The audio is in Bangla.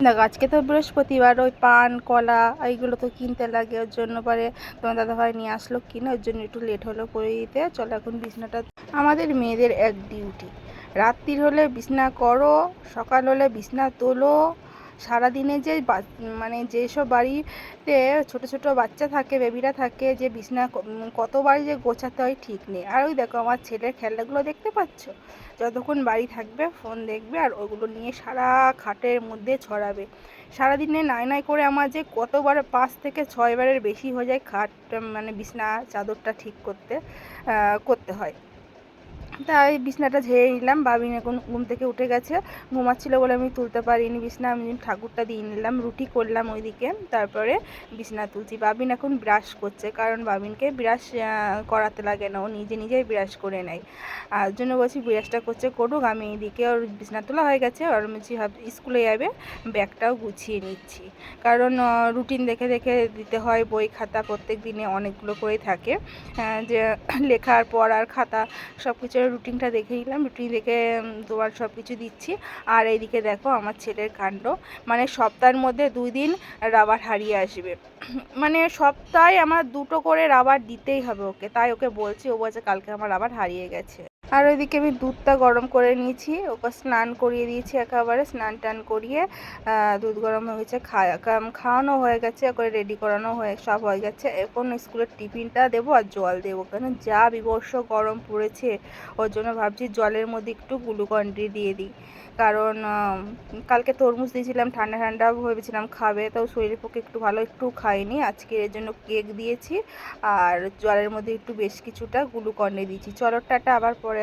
দেখো আজকে তো বৃহস্পতিবার, ওই পান কলা এইগুলো তো কিনতে লাগে, ওর জন্য পরে তোমার দাদাভাই নিয়ে আসলো কিনে, ওর জন্য একটু লেট হলো করে দিতে। চলো এখন বিছনাটা, আমাদের মেয়েদের এক ডিউটি, রাত্রির হলে বিছনা করো, সকাল হলে বিছনা তোলো। সারাদিনে যে মানে যেসব বাড়িতে ছোট ছোট বাচ্চা থাকে, বেবিরা থাকে, যে বিছনা কতবারই যে গোছাতে হয় ঠিক নেই। আর ওই দেখো আমার ছেলের খেলনাগুলো দেখতে পাচ্ছ, যতক্ষণ বাড়ি থাকবে ফোন দেখবে আর ওগুলো নিয়ে সারা খাটের মধ্যে ছড়াবে। সারাদিনে নাই নাই করে আমার যে কতবার 5 থেকে 6 বারের বেশি হয়ে যায় খাট মানে বিছনা চাদরটা ঠিক করতে হয়। তাই বিছনাটা ঝেড়ে নিলাম। বাবিন এখন ঘুম থেকে উঠে গেছে, ঘুমাচ্ছিল বলে আমি তুলতে পারিনি বিছনা। আমি ঠাকুরটা দিয়ে নিলাম, রুটি করলাম ওইদিকে, তারপরে বিছনা তুলছি। বাবিন এখন ব্রাশ করছে, কারণ বাবিনকে ব্রাশ করাতে লাগে না, ও নিজে নিজেই ব্রাশ করে নেয়। আর জন্য বলছি ব্রাশটা করুক, আমি এইদিকে ওর বিছনা তোলা হয়ে গেছে, আর আমি স্কুলে যাবে, ব্যাগটাও গুছিয়ে নিচ্ছি। কারণ রুটিন দেখে দেখে দিতে হয়, বই খাতা প্রত্যেক দিনে অনেকগুলো করেই থাকে, যে লেখার পড়ার খাতা সব কিছুর রুটিনটা দেখে নিলাম, রুটিন দেখে তোমার সব কিছু দিচ্ছি। আর এইদিকে দেখো আমার ছেলের কাণ্ড, মানে সপ্তাহের মধ্যে 2 দিন রাবার হারিয়ে আসবে। মানে সপ্তাহে আমার 2টো করে রাবার দিতেই হবে ওকে, তাই ওকে বলছি, ও বলছে কালকে আমার রাবার হারিয়ে গেছে। আর ওইদিকে আমি দুধটা গরম করে নিয়েছি, ওকে স্নান করিয়ে দিয়েছি, একেবারে স্নান টান করিয়ে দুধ গরম হয়ে গেছে, খাওয়ানো হয়ে গেছে, ওকে রেডি করানো সব হয়ে গেছে। এখন স্কুলের টিফিনটা দেবো আর জল দেবো, কেন যা বিভৎস গরম পড়েছে, ওর জন্য ভাবছি জলের মধ্যে একটু গ্লুকন-ডি দিয়ে দিই। কারণ কালকে তরমুজ দিয়েছিলাম, ঠান্ডা ঠান্ডা ভেবেছিলাম খাবে, তাও শরীরের পক্ষে একটু ভালো, একটু খাইনি। আজকে এর জন্য কেক দিয়েছি আর জলের মধ্যে একটু বেশ কিছুটা গ্লুকন-ডি দিয়েছি। চলো টাটা, আবার পরে